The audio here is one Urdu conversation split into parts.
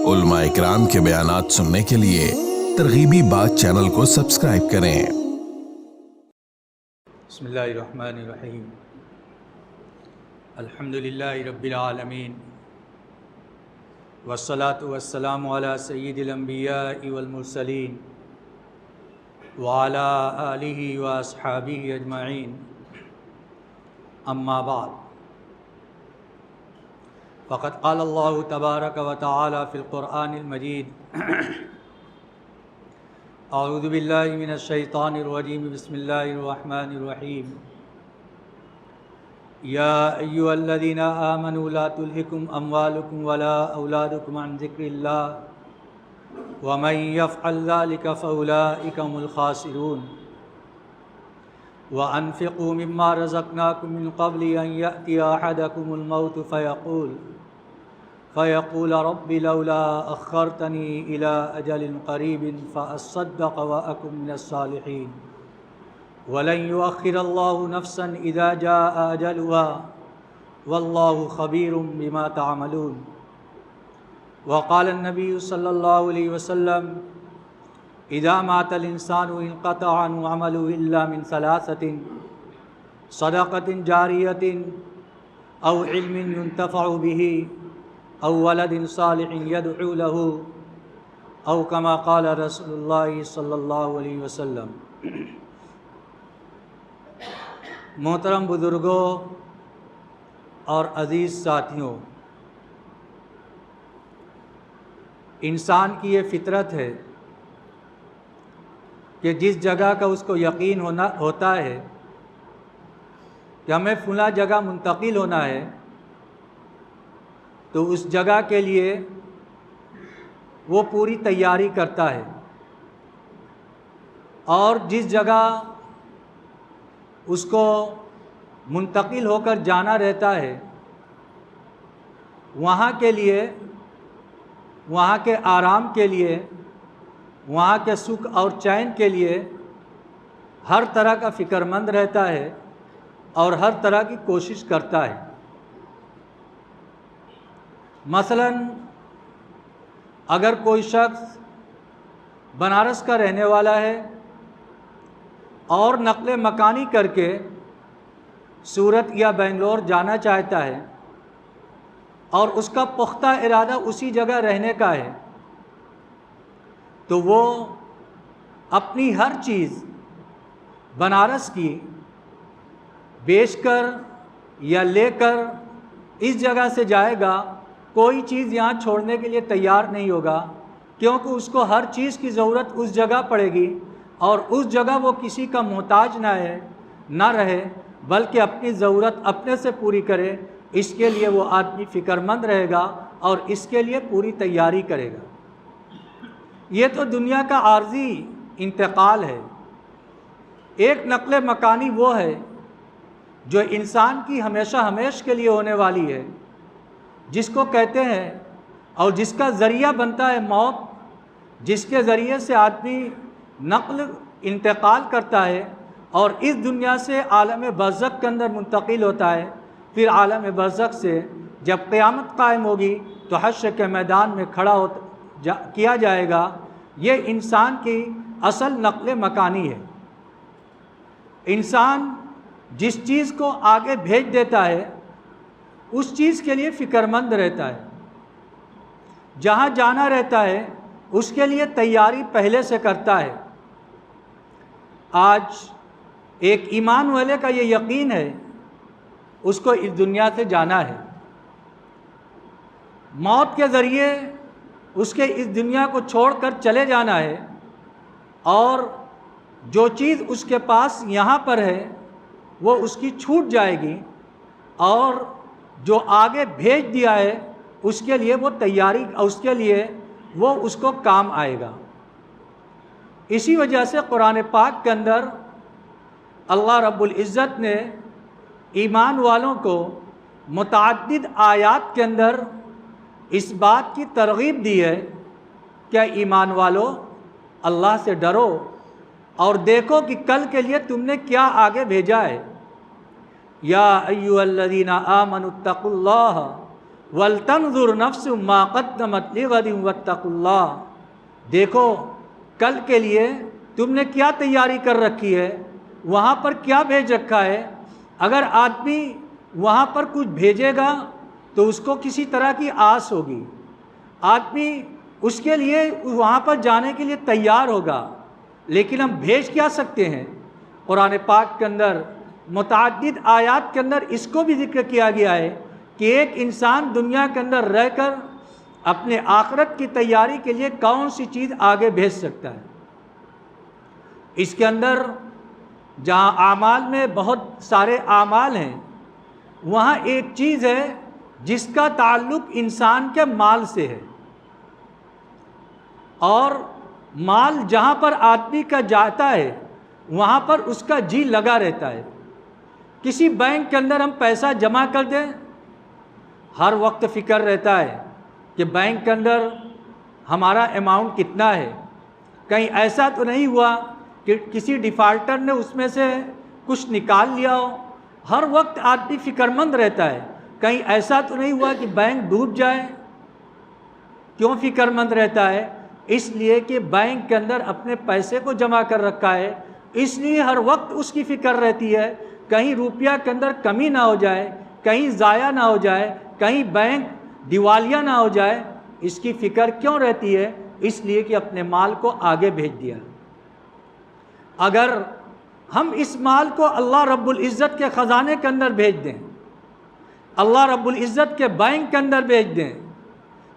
علماء اکرام کے بیانات سننے کے لیے ترغیبی بات چینل کو سبسکرائب کریں۔ بسم اللہ الرحمن الرحیم۔ الحمدللہ رب العالمین، والصلاة والسلام علی سید الانبیاء والمرسلین وعلی آلہ واصحابہ اجمعین، اما بعد، فقد قال اللہ تبارک و تعالی فی القرآن المجید: اعوذ باللہ من الشیطان الرجیم، بسم اللہ الرحمن الرحیم۔ یا ایہا الذین آمنوا لا تلہکم اموالکم ولا اولادکم عن ذکر اللہ ومن یفعل ذلک فاولئک هم الخاسرون۔ وانفقوا مما رزقناکم من قبل ان یأتی احدکم الموت فیقول رب لولا اخرتنی الى اجل قریب فاصدق واکن من الصالحین ولن یؤخر اللہ نفسا اذا جاء اجلها واللہ خبیر بما تعملون۔ وقال النبی صلی اللہ علیہ وسلم: اذا مات الانسان انقطع عنه عمله الا من ثلاثة: صدقة جاریة او علم ينتفع به او ولد صالح يدعو له او كما قال رسول اللہ صلی اللہ علیہ وسلم۔ محترم بزرگوں اور عزیز ساتھیوں، انسان کی یہ فطرت ہے کہ جس جگہ کا اس کو یقین ہوتا ہے کہ ہمیں فلاں جگہ منتقل ہونا ہے، تو اس جگہ کے لیے وہ پوری تیاری کرتا ہے، اور جس جگہ اس کو منتقل ہو کر جانا رہتا ہے وہاں کے لیے، وہاں کے آرام کے لیے، وہاں کے سکھ اور چین کے لیے ہر طرح کا فکر مند رہتا ہے اور ہر طرح کی کوشش کرتا ہے۔ مثلا اگر کوئی شخص بنارس کا رہنے والا ہے اور نقل مکانی کر کے سورت یا بنگلور جانا چاہتا ہے اور اس کا پختہ ارادہ اسی جگہ رہنے کا ہے، تو وہ اپنی ہر چیز بنارس کی بیچ کر یا لے کر اس جگہ سے جائے گا، کوئی چیز یہاں چھوڑنے کے لیے تیار نہیں ہوگا، کیونکہ اس کو ہر چیز کی ضرورت اس جگہ پڑے گی، اور اس جگہ وہ کسی کا محتاج نہ رہے بلکہ اپنی ضرورت اپنے سے پوری کرے۔ اس کے لیے وہ آدمی فکر مند رہے گا اور اس کے لیے پوری تیاری کرے گا۔ یہ تو دنیا کا عارضی انتقال ہے۔ ایک نقل مکانی وہ ہے جو انسان کی ہمیشہ ہمیشہ کے لیے ہونے والی ہے، جس کو کہتے ہیں اور جس کا ذریعہ بنتا ہے موت، جس کے ذریعے سے آدمی نقل انتقال کرتا ہے اور اس دنیا سے عالم برزخ کے اندر منتقل ہوتا ہے۔ پھر عالم برزخ سے جب قیامت قائم ہوگی تو حشر کے میدان میں کھڑا کیا جائے گا۔ یہ انسان کی اصل نقل مکانی ہے۔ انسان جس چیز کو آگے بھیج دیتا ہے اس چیز کے لیے فکر مند رہتا ہے، جہاں جانا رہتا ہے اس کے لیے تیاری پہلے سے کرتا ہے۔ آج ایک ایمان والے کا یہ یقین ہے اس کو اس دنیا سے جانا ہے، موت کے ذریعے اس کے اس دنیا کو چھوڑ کر چلے جانا ہے، اور جو چیز اس کے پاس یہاں پر ہے وہ اس کی چھوٹ جائے گی، اور جو آگے بھیج دیا ہے اس کے لیے وہ تیاری، اس کے لیے وہ اس کو کام آئے گا۔ اسی وجہ سے قرآن پاک کے اندر اللہ رب العزت نے ایمان والوں کو متعدد آیات کے اندر اس بات کی ترغیب دی ہے کہ ایمان والو اللہ سے ڈرو اور دیکھو کہ کل کے لیے تم نے کیا آگے بھیجا ہے۔ یا ایھا الذین آمنوا اتقوا اللہ وَلْتَنْظُرْ نَفْسٌ مَا قَدَّمَتْ لِغَدٍ وَاتَّقُوا اللَّهَ، دیکھو کل کے لیے تم نے کیا تیاری کر رکھی ہے، وہاں پر کیا بھیج رکھا ہے۔ اگر آدمی وہاں پر کچھ بھیجے گا تو اس کو کسی طرح کی آس ہوگی، آدمی اس کے لیے وہاں پر جانے کے لیے تیار ہوگا، لیکن ہم بھیج کیا سکتے ہیں؟ قرآن پاک کے اندر متعدد آیات کے اندر اس کو بھی ذکر کیا گیا ہے کہ ایک انسان دنیا کے اندر رہ کر اپنے آخرت کی تیاری کے لیے کون سی چیز آگے بھیج سکتا ہے۔ اس کے اندر جہاں اعمال میں بہت سارے اعمال ہیں، وہاں ایک چیز ہے جس کا تعلق انسان کے مال سے ہے، اور مال جہاں پر آدمی کا جاتا ہے وہاں پر اس کا جی لگا رہتا ہے۔ کسی بینک کے اندر ہم پیسہ جمع کر دیں، ہر وقت فکر رہتا ہے کہ بینک کے اندر ہمارا اماؤنٹ کتنا ہے، کہیں ایسا تو نہیں ہوا کہ کسی ڈیفالٹر نے اس میں سے کچھ نکال لیا ہو۔ ہر وقت آدمی فکر مند رہتا ہے، کہیں ایسا تو نہیں ہوا کہ بینک ڈوب جائے۔ کیوں فکر مند رہتا ہے؟ اس لیے کہ بینک کے اندر اپنے پیسے کو جمع کر رکھا ہے، اس لیے ہر وقت اس کی فکر رہتی ہے کہیں روپیہ کے اندر کمی نہ ہو جائے، کہیں ضائع نہ ہو جائے، کہیں بینک دیوالیہ نہ ہو جائے۔ اس کی فکر کیوں رہتی ہے؟ اس لیے کہ اپنے مال کو آگے بھیج دیا۔ اگر ہم اس مال کو اللہ رب العزت کے خزانے کے اندر بھیج دیں، اللہ رب العزت کے بینک کے اندر بھیج دیں،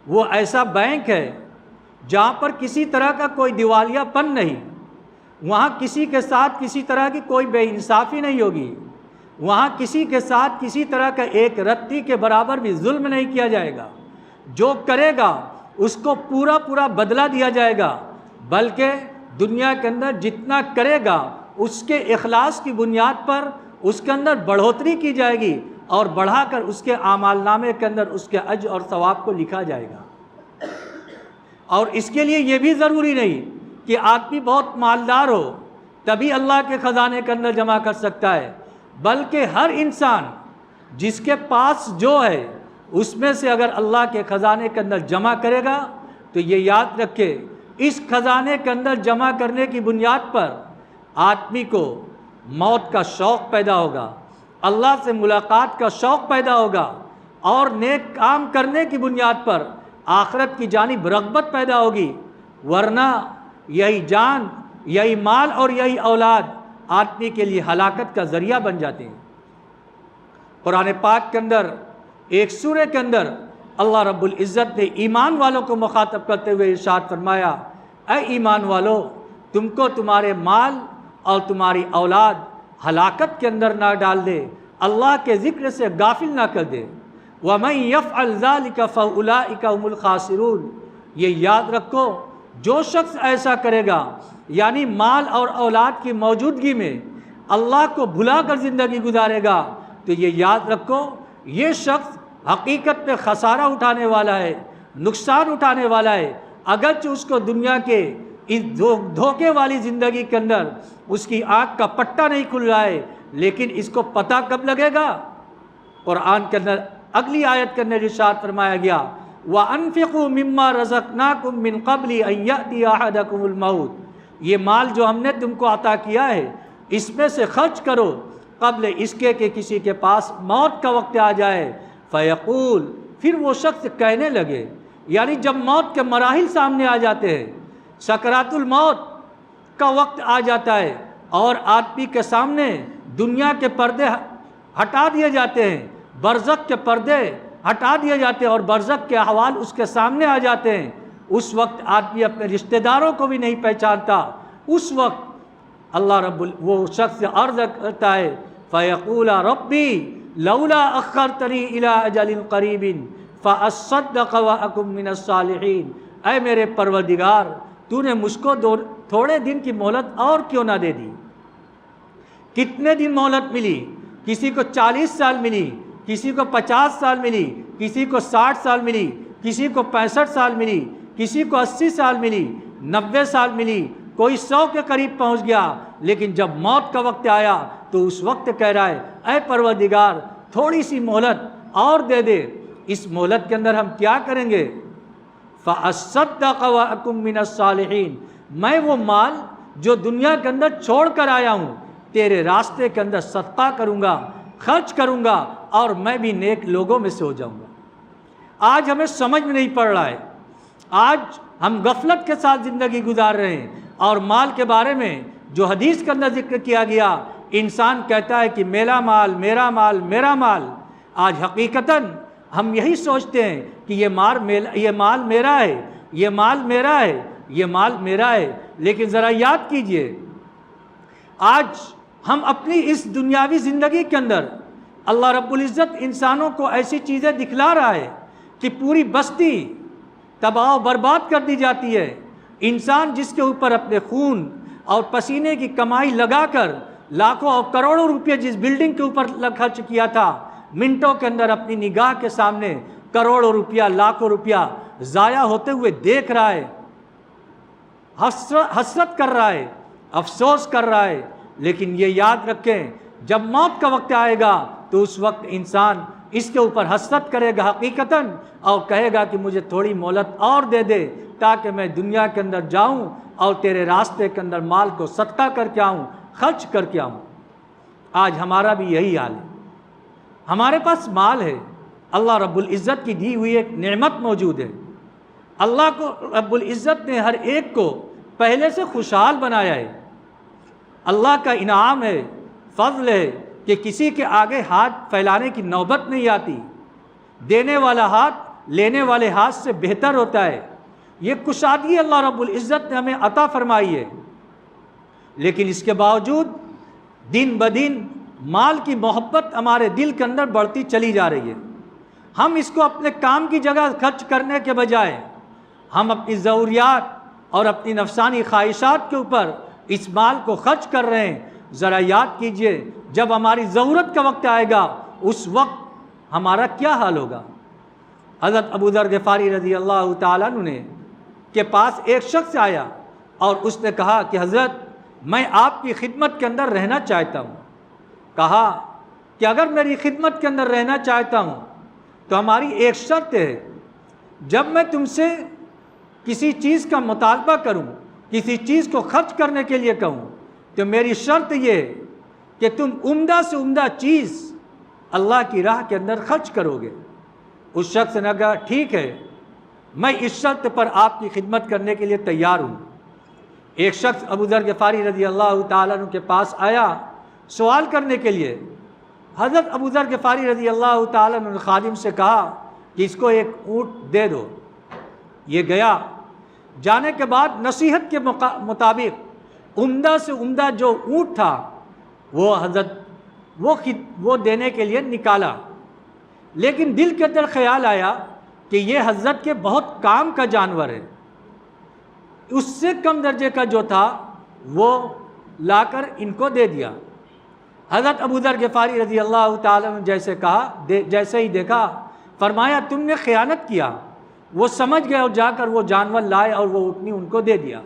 وہ ایسا بینک ہے جہاں پر کسی طرح کا کوئی دیوالیہ پن نہیں، وہاں کسی کے ساتھ کسی طرح کی کوئی بے انصافی نہیں ہوگی، وہاں کسی کے ساتھ کسی طرح کا ایک رتی کے برابر بھی ظلم نہیں کیا جائے گا، جو کرے گا اس کو پورا پورا بدلہ دیا جائے گا، بلکہ دنیا کے اندر جتنا کرے گا اس کے اخلاص کی بنیاد پر اس کے اندر بڑھوتری کی جائے گی، اور بڑھا کر اس کے اعمال نامے کے اندر اس کے اجر اور ثواب کو لکھا جائے گا۔ اور اس کے لیے یہ بھی ضروری نہیں کہ آدمی بہت مالدار ہو تبھی اللہ کے خزانے کے اندر جمع کر سکتا ہے، بلکہ ہر انسان جس کے پاس جو ہے اس میں سے اگر اللہ کے خزانے کے اندر جمع کرے گا تو یہ یاد رکھے اس خزانے کے اندر جمع کرنے کی بنیاد پر آدمی کو موت کا شوق پیدا ہوگا، اللہ سے ملاقات کا شوق پیدا ہوگا، اور نیک کام کرنے کی بنیاد پر آخرت کی جانب رغبت پیدا ہوگی، ورنہ یہی جان، یہی مال اور یہی اولاد آدمی کے لیے ہلاکت کا ذریعہ بن جاتے ہیں۔ قرآن پاک کے اندر ایک سورہ کے اندر اللہ رب العزت نے ایمان والوں کو مخاطب کرتے ہوئے ارشاد فرمایا، اے ایمان والو، تم کو تمہارے مال اور تمہاری اولاد ہلاکت کے اندر نہ ڈال دے، اللہ کے ذکر سے غافل نہ کر دے۔ وَمَن يَفْعَلْ ذَلِكَ فَأُولَٰئِكَ هُمُ الْخَاسِرُونَ، یہ یاد رکھو جو شخص ایسا کرے گا، یعنی مال اور اولاد کی موجودگی میں اللہ کو بھلا کر زندگی گزارے گا، تو یہ یاد رکھو یہ شخص حقیقت میں خسارہ اٹھانے والا ہے، نقصان اٹھانے والا ہے۔ اگرچہ اس کو دنیا کے اس دھوکے والی زندگی کے اندر اس کی آنکھ کا پٹا نہیں کھل رہا ہے، لیکن اس کو پتہ کب لگے گا؟ قرآن کے اندر اگلی آیت کے اندر ارشاد فرمایا گیا، وَأَنفِقُوا مِمَّا رَزَقْنَاكُم مِّن قَبْلِ أَن يَأْتِيَ أَحَدَكُمُ الْمَوْتُ، یہ مال جو ہم نے تم کو عطا کیا ہے اس میں سے خرچ کرو قبل اس کے کہ کسی کے پاس موت کا وقت آ جائے، فَيَقُول، پھر وہ شخص کہنے لگے، یعنی جب موت کے مراحل سامنے آ جاتے ہیں، سکرات الموت کا وقت آ جاتا ہے اور آدمی کے سامنے دنیا کے پردے ہٹا دیے جاتے ہیں، برزخ کے پردے ہٹا دیے جاتے ہیں اور برزخ کے احوال اس کے سامنے آ جاتے ہیں، اس وقت آدمی اپنے رشتہ داروں کو بھی نہیں پہچانتا۔ اس وقت اللہ وہ شخص عرض کرتا ہے، فَيَقُولَ رَبِّي لَوْلَا أَخَّرْتَنِي إِلَىٰ أَجَلٍ قَرِيبٍ فَأَصَّدَّقَ وَأَكُن مِّنَ الصَّالِحِينَ، اے میرے پروردگار، تو نے مجھ کو تھوڑے دن کی مہلت اور کیوں نہ دے دی؟ کتنے دن مہلت ملی؟ کسی کو 40 سال ملی، کسی کو 50 سال ملی، کسی کو 60 سال ملی، کسی کو 65 سال ملی، کسی کو 80 سال ملی، 90 سال ملی، کوئی 100 کے قریب پہنچ گیا، لیکن جب موت کا وقت آیا تو اس وقت کہہ رہا ہے، اے پروردگار تھوڑی سی مہلت اور دے دے، اس مہلت کے اندر ہم کیا کریں گے؟ فَأَصَّدَّقَ وَأَكُن مِّنَ الصَّالِحِينَ، میں وہ مال جو دنیا کے اندر چھوڑ کر آیا ہوں تیرے راستے کے اندر صدقہ کروں گا، خرچ کروں گا، اور میں بھی نیک لوگوں میں سے ہو جاؤں گا۔ آج ہمیں سمجھ میں نہیں پڑ رہا ہے، آج ہم غفلت کے ساتھ زندگی گزار رہے ہیں، اور مال کے بارے میں جو حدیث کے اندر ذکر کیا گیا، انسان کہتا ہے کہ میرا مال، میرا مال، میرا مال۔ آج حقیقتاً ہم یہی سوچتے ہیں کہ یہ مال میرا ہے، یہ مال میرا ہے، یہ مال میرا ہے، لیکن ذرا یاد کیجئے، آج ہم اپنی اس دنیاوی زندگی کے اندر اللہ رب العزت انسانوں کو ایسی چیزیں دکھلا رہا ہے کہ پوری بستی تباہ و برباد کر دی جاتی ہے۔ انسان جس کے اوپر اپنے خون اور پسینے کی کمائی لگا کر لاکھوں اور کروڑوں روپے جس بلڈنگ کے اوپر خرچ کیا تھا، منٹوں کے اندر اپنی نگاہ کے سامنے کروڑوں روپیہ، لاکھوں روپیہ ضائع ہوتے ہوئے دیکھ رہا ہے، حسرت کر رہا ہے، افسوس کر رہا ہے۔ لیکن یہ یاد رکھیں، جب موت کا وقت آئے گا تو اس وقت انسان اس کے اوپر حسرت کرے گا حقیقتاً، اور کہے گا کہ مجھے تھوڑی مہلت اور دے دے تاکہ میں دنیا کے اندر جاؤں اور تیرے راستے کے اندر مال کو صدقہ کر کے آؤں، خرچ کر کے آؤں۔ آج ہمارا بھی یہی حال ہے، ہمارے پاس مال ہے، اللہ رب العزت کی دی ہوئی ایک نعمت موجود ہے، اللہ کو رب العزت نے ہر ایک کو پہلے سے خوشحال بنایا ہے، اللہ کا انعام ہے، فضل ہے کہ کسی کے آگے ہاتھ پھیلانے کی نوبت نہیں آتی، دینے والا ہاتھ لینے والے ہاتھ سے بہتر ہوتا ہے، یہ کشادگی اللہ رب العزت نے ہمیں عطا فرمائی ہے۔ لیکن اس کے باوجود دن بدن مال کی محبت ہمارے دل کے اندر بڑھتی چلی جا رہی ہے، ہم اس کو اپنے کام کی جگہ خرچ کرنے کے بجائے ہم اپنی ضروریات اور اپنی نفسانی خواہشات کے اوپر اس مال کو خرچ کر رہے ہیں۔ ذرا یاد کیجئے، جب ہماری ضرورت کا وقت آئے گا اس وقت ہمارا کیا حال ہوگا؟ حضرت ابو ذر غفاری رضی اللہ تعالیٰ عنہ نے کے پاس ایک شخص آیا اور اس نے کہا کہ حضرت میں آپ کی خدمت کے اندر رہنا چاہتا ہوں۔ کہا کہ اگر میری خدمت کے اندر رہنا چاہتا ہوں تو ہماری ایک شرط ہے، جب میں تم سے کسی چیز کا مطالبہ کروں، کسی چیز کو خرچ کرنے کے لیے کہوں، تو میری شرط یہ کہ تم عمدہ سے عمدہ چیز اللہ کی راہ کے اندر خرچ کرو گے۔ اس شخص نے کہا ٹھیک ہے، میں اس شرط پر آپ کی خدمت کرنے کے لیے تیار ہوں۔ ایک شخص ابو ذر غفاری رضی اللہ تعالیٰ عنہ کے پاس آیا سوال کرنے کے لیے۔ حضرت ابو ذر غفاری رضی اللہ تعالیٰ عنہ نے خادم سے کہا کہ اس کو ایک اونٹ دے دو۔ یہ گیا، جانے کے بعد نصیحت کے مطابق عمدہ سے عمدہ جو اونٹ تھا وہ حضرت وہ دینے کے لیے نکالا، لیکن دل کے اندر خیال آیا کہ یہ حضرت کے بہت کام کا جانور ہے، اس سے کم درجے کا جو تھا وہ لا کر ان کو دے دیا۔ حضرت ابو ذر غفاری رضی اللہ تعالیٰ نے جیسے ہی دیکھا، فرمایا تم نے خیانت کیا۔ وہ سمجھ گئے اور جا کر وہ جانور لائے اور وہ اونٹنی ان کو دے دیا۔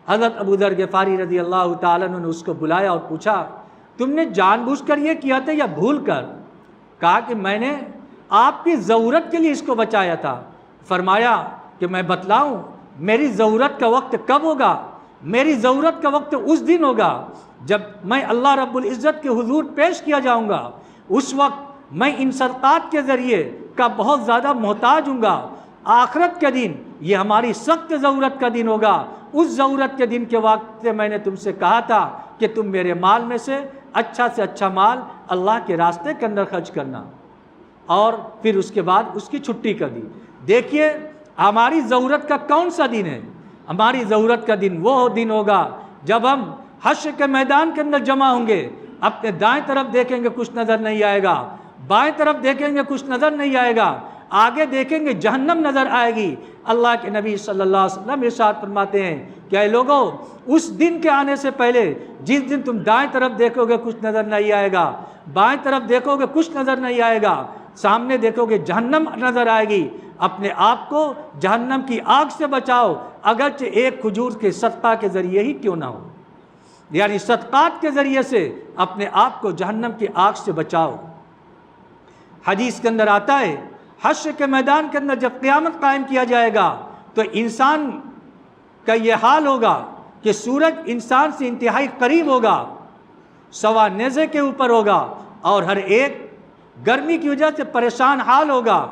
حضرت ابو ذر غفاری رضی اللہ تعالیٰ نے اس کو بلایا اور پوچھا تم نے جان بوجھ کر یہ کیا تھا یا بھول کر؟ کہا کہ میں نے آپ کی ضرورت کے لیے اس کو بچایا تھا۔ فرمایا کہ میں بتلاؤں میری ضرورت کا وقت کب ہوگا؟ میری ضرورت کا وقت اس دن ہوگا جب میں اللہ رب العزت کے حضور پیش کیا جاؤں گا، اس وقت میں ان صدقات کے ذریعے کا بہت زیادہ محتاج ہوں گا۔ آخرت کے دن یہ ہماری سخت ضرورت کا دن ہوگا، اس ضرورت کے دن کے وقت سے میں نے تم سے کہا تھا کہ تم میرے مال میں سے اچھا مال اللہ کے راستے کے اندر خرچ کرنا، اور پھر اس کے بعد اس کی چھٹی کر دی۔ دیکھیے ہماری ضرورت کا کون سا دن ہے؟ ہماری ضرورت کا دن وہ دن ہوگا جب ہم حشر کے میدان کے اندر جمع ہوں گے، اپنے دائیں طرف دیکھیں گے کچھ نظر نہیں آئے گا، بائیں طرف دیکھیں گے کچھ نظر نہیں آئے گا، آگے دیکھیں گے جہنم نظر آئے گی۔ اللہ کے نبی صلی اللہ علیہ وسلم ارشاد فرماتے ہیں کہ اے لوگو، اس دن کے آنے سے پہلے جس دن تم دائیں طرف دیکھو گے کچھ نظر نہیں آئے گا، بائیں طرف دیکھو گے کچھ نظر نہیں آئے گا، سامنے دیکھو گے جہنم نظر آئے گی، اپنے آپ کو جہنم کی آگ سے بچاؤ، اگرچہ ایک کھجور کے صدقہ کے ذریعے ہی کیوں نہ ہو، یعنی صدقات کے ذریعے سے اپنے آپ کو جہنم کی آگ سے بچاؤ۔ حدیث کے اندر آتا ہے حشر کے میدان کے اندر جب قیامت قائم کیا جائے گا تو انسان کا یہ حال ہوگا کہ سورج انسان سے انتہائی قریب ہوگا، سوا نیزے کے اوپر ہوگا، اور ہر ایک گرمی کی وجہ سے پریشان حال ہوگا۔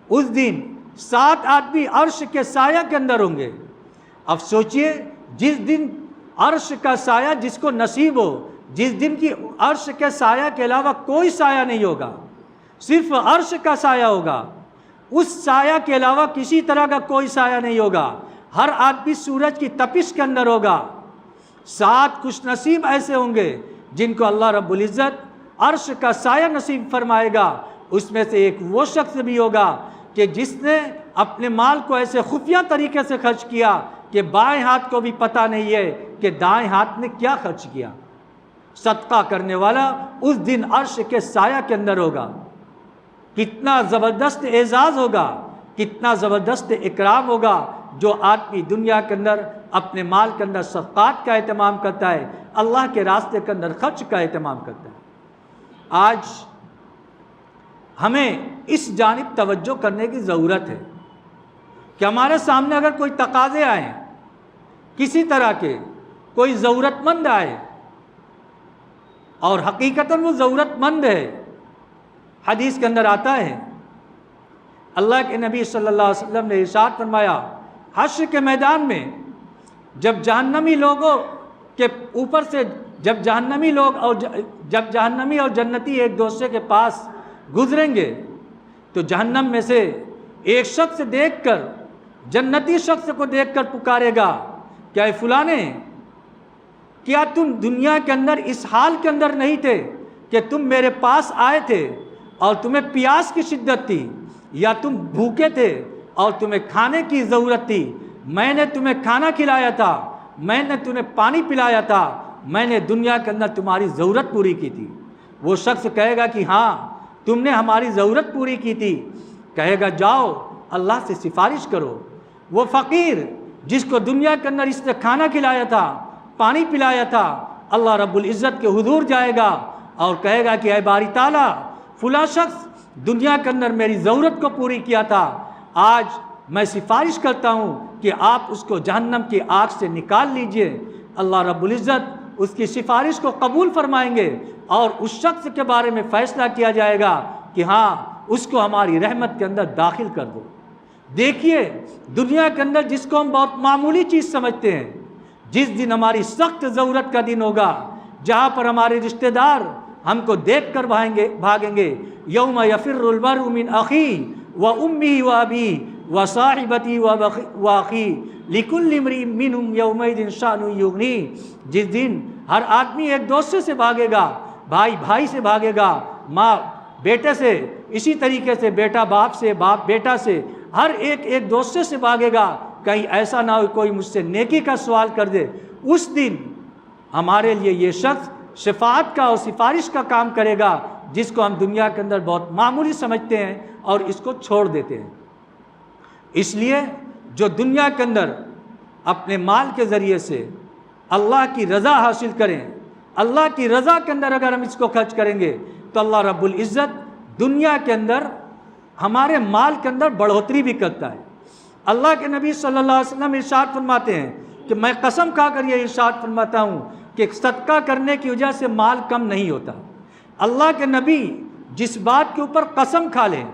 اس دن 7 آدمی عرش کے سایہ کے اندر ہوں گے۔ اب سوچئے، جس دن عرش کا سایہ جس کو نصیب ہو، جس دن کی عرش کے سایہ کے علاوہ کوئی سایہ نہیں ہوگا، صرف عرش کا سایہ ہوگا، اس سایہ کے علاوہ کسی طرح کا کوئی سایہ نہیں ہوگا۔ ہر آدمی سورج کی تپش کے اندر ہوگا۔ 7 خوش نصیب ایسے ہوں گے جن کو اللہ رب العزت عرش کا سایہ نصیب فرمائے گا۔ اس میں سے ایک وہ شخص بھی ہوگا کہ جس نے اپنے مال کو ایسے خفیہ طریقے سے خرچ کیا کہ بائیں ہاتھ کو بھی پتہ نہیں ہے کہ دائیں ہاتھ نے کیا خرچ کیا۔ صدقہ کرنے والا اس دن عرش کے سایہ کے اندر ہوگا۔ کتنا زبردست اعزاز ہوگا، کتنا زبردست اکرام ہوگا جو آدمی دنیا کے اندر اپنے مال کے اندر صدقات کا اہتمام کرتا ہے، اللہ کے راستے کے اندر خرچ کا اہتمام کرتا ہے۔ آج ہمیں اس جانب توجہ کرنے کی ضرورت ہے کہ ہمارے سامنے اگر کوئی تقاضے آئیں، کسی طرح کے کوئی ضرورت مند آئے اور حقیقتاً وہ ضرورت مند ہے، حدیث کے اندر آتا ہے، اللہ کے نبی صلی اللہ علیہ وسلم نے ارشاد فرمایا، حشر کے میدان میں جب جہنمی لوگوں کے اوپر سے جب جہنمی اور جنتی ایک دوسرے کے پاس گزریں گے تو جہنم میں سے ایک شخص دیکھ کر، جنتی شخص کو دیکھ کر پکارے گا، کیا فلانے، کیا تم دنیا کے اندر اس حال کے اندر نہیں تھے کہ تم میرے پاس آئے تھے اور تمہیں پیاس کی شدت تھی، یا تم بھوکے تھے اور تمہیں کھانے کی ضرورت تھی، میں نے تمہیں کھانا کھلایا تھا، میں نے تمہیں پانی پلایا تھا، میں نے دنیا کے اندر تمہاری ضرورت پوری کی تھی۔ وہ شخص کہے گا کہ ہاں تم نے ہماری ضرورت پوری کی تھی، کہے گا جاؤ اللہ سے سفارش کرو۔ وہ فقیر جس کو دنیا کے اندر اس نے کھانا کھلایا تھا، پانی پلایا تھا، اللہ رب العزت کے حضور جائے گا اور کہے گا کہ اے باری تعالیٰ، فلاں شخص دنیا کے اندر میری ضرورت کو پوری کیا تھا، آج میں سفارش کرتا ہوں کہ آپ اس کو جہنم کی آگ سے نکال لیجئے۔ اللہ رب العزت اس کی سفارش کو قبول فرمائیں گے اور اس شخص کے بارے میں فیصلہ کیا جائے گا کہ ہاں اس کو ہماری رحمت کے اندر داخل کر دو۔ دیکھیے، دنیا کے اندر جس کو ہم بہت معمولی چیز سمجھتے ہیں، جس دن ہماری سخت ضرورت کا دن ہوگا، جہاں پر ہمارے رشتہ دار ہم کو دیکھ کر بھاگیں گے، یوم یفر المرء من اخیہ و امہ و ابیہ و صاحبتہ و اخیہ لکل امرئ منہم یومئذ شأن یغنیہ۔ جس دن ہر آدمی ایک دوسرے سے بھاگے گا، بھائی بھائی سے بھاگے گا، ماں بیٹے سے، اسی طریقے سے بیٹا باپ سے، باپ بیٹا سے، ہر ایک دوسرے سے بھاگے گا، کہیں ایسا نہ ہو کوئی مجھ سے نیکی کا سوال کر دے۔ اس دن ہمارے لیے یہ شخص شفاعت کا اور سفارش کا کام کرے گا، جس کو ہم دنیا کے اندر بہت معمولی سمجھتے ہیں اور اس کو چھوڑ دیتے ہیں۔ اس لیے جو دنیا کے اندر اپنے مال کے ذریعے سے اللہ کی رضا حاصل کریں، اللہ کی رضا کے اندر اگر ہم اس کو خرچ کریں گے تو اللہ رب العزت دنیا کے اندر ہمارے مال کے اندر بڑھوتری بھی کرتا ہے۔ اللہ کے نبی صلی اللہ علیہ وسلم ارشاد فرماتے ہیں کہ میں قسم کھا کر یہ ارشاد فرماتا ہوں کہ صدقہ کرنے کی وجہ سے مال کم نہیں ہوتا۔ اللہ کے نبی جس بات کے اوپر قسم کھا لیں،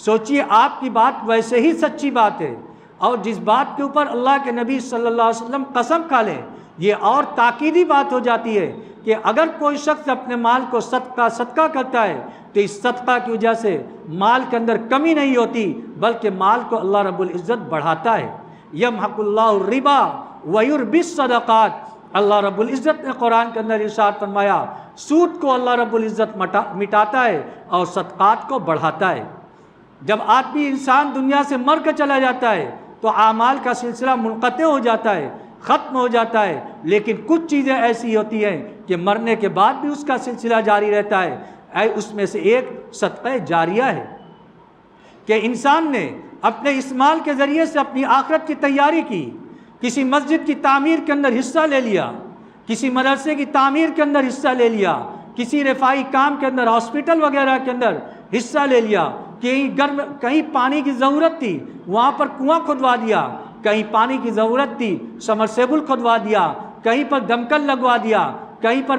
سوچئے آپ کی بات ویسے ہی سچی بات ہے، اور جس بات کے اوپر اللہ کے نبی صلی اللہ علیہ وسلم قسم کھا لیں، یہ اور تاکیدی بات ہو جاتی ہے کہ اگر کوئی شخص اپنے مال کو صدقہ کرتا ہے تو اس صدقہ کی وجہ سے مال کے اندر کمی نہیں ہوتی، بلکہ مال کو اللہ رب العزت بڑھاتا ہے۔ یمحق اللہ الربا ویربی الصدقات، اللہ رب العزت نے قرآن کے اندر ارشاد فرمایا، سود کو اللہ رب العزت مٹاتا ہے اور صدقات کو بڑھاتا ہے۔ جب آدمی انسان دنیا سے مر کے چلا جاتا ہے تو اعمال کا سلسلہ منقطع ہو جاتا ہے، ختم ہو جاتا ہے، لیکن کچھ چیزیں ایسی ہوتی ہیں کہ مرنے کے بعد بھی اس کا سلسلہ جاری رہتا ہے۔ اس میں سے ایک صدقہ جاریہ ہے کہ انسان نے اپنے اس مال کے ذریعے سے اپنی آخرت کی تیاری کی، کسی مسجد کی تعمیر کے اندر حصہ لے لیا، کسی مدرسے کی تعمیر کے اندر حصہ لے لیا، کسی رفاہی کام کے اندر، ہاسپٹل وغیرہ کے اندر حصہ لے لیا، کہیں پانی کی ضرورت تھی وہاں پر کنواں کھدوا دیا، کہیں پانی کی ضرورت تھی سمرسیبل کھدوا دیا، کہیں پر دمکل لگوا دیا، کہیں پر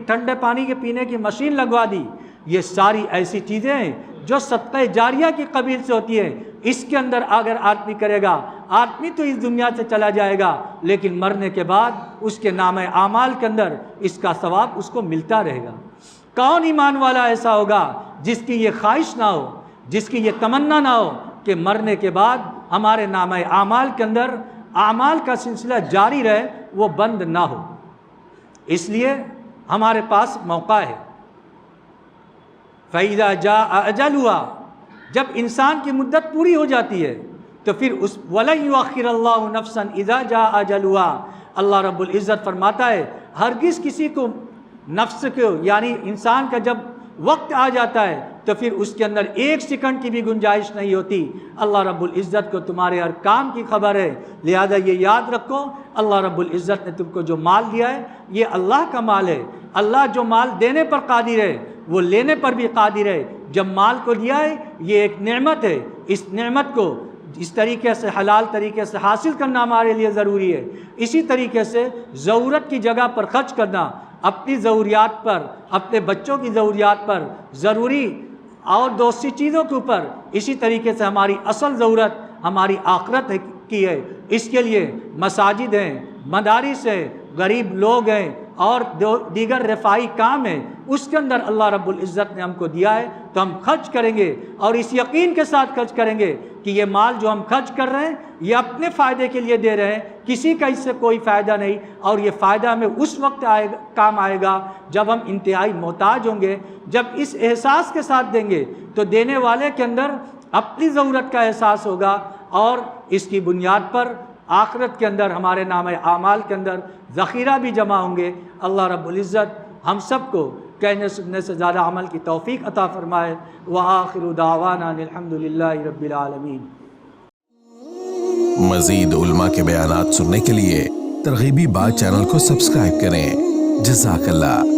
ٹھنڈے پانی کے پینے کی مشین لگوا دی۔ یہ ساری ایسی چیزیں ہیں جو صدقہ جاریہ کی قبیل سے ہوتی ہے۔ اس کے اندر اگر آدمی کرے گا، آدمی تو اس دنیا سے چلا جائے گا، لیکن مرنے کے بعد اس کے نامہ اعمال کے اندر اس کا ثواب اس کو ملتا رہے گا۔ کون ایمان والا ایسا ہوگا جس کی یہ خواہش نہ ہو، جس کی یہ تمنا نہ ہو کہ مرنے کے بعد ہمارے نامہ اعمال کے اندر اعمال کا سلسلہ جاری رہے، وہ بند نہ ہو۔ اس لیے ہمارے پاس موقع ہے۔ فَإِذَا جَاءَ أَجَلُهَا، جب انسان کی مدت پوری ہو جاتی ہے تو پھر وَلَن يُؤَخِّرَ اللَّهُ نَفْسًا إِذَا جَاءَ أَجَلُهَا، اللہ رب العزت فرماتا ہے ہرگز کسی کو نفس کو یعنی انسان کا جب وقت آ جاتا ہے تو پھر اس کے اندر ایک سیکنڈ کی بھی گنجائش نہیں ہوتی۔ اللہ رب العزت کو تمہارے ہر کام کی خبر ہے، لہذا یہ یاد رکھو اللہ رب العزت نے تم کو جو مال دیا ہے یہ اللہ کا مال ہے۔ اللہ جو مال دینے پر قادر ہے وہ لینے پر بھی قادر ہے۔ جب مال کو دیا ہے یہ ایک نعمت ہے، اس نعمت کو اس طریقے سے حلال طریقے سے حاصل کرنا ہمارے لیے ضروری ہے۔ اسی طریقے سے ضرورت کی جگہ پر خرچ کرنا، اپنی ضروریات پر، اپنے بچوں کی ضروریات پر، ضروری اور دوسری چیزوں کے اوپر۔ اسی طریقے سے ہماری اصل ضرورت ہماری آخرت کی ہے، اس کے لیے مساجد ہیں، مدارس ہیں، غریب لوگ ہیں اور دیگر رفاہی کام ہیں، اس کے اندر اللہ رب العزت نے ہم کو دیا ہے تو ہم خرچ کریں گے اور اس یقین کے ساتھ خرچ کریں گے کہ یہ مال جو ہم خرچ کر رہے ہیں یہ اپنے فائدے کے لیے دے رہے ہیں، کسی کا اس سے کوئی فائدہ نہیں، اور یہ فائدہ ہمیں اس وقت کام آئے گا جب ہم انتہائی محتاج ہوں گے۔ جب اس احساس کے ساتھ دیں گے تو دینے والے کے اندر اپنی ضرورت کا احساس ہوگا، اور اس کی بنیاد پر آخرت کے اندر ہمارے نامہ اعمال کے اندر ذخیرہ بھی جمع ہوں گے۔ اللہ رب العزت ہم سب کو کہنے سننے سے زیادہ عمل کی توفیق عطا فرمائے۔ وآخر دعوانا الحمد للہ رب العالمین۔ مزید علماء کے بیانات سننے کے لیے ترغیبی بات چینل کو سبسکرائب کریں۔ جزاک اللہ۔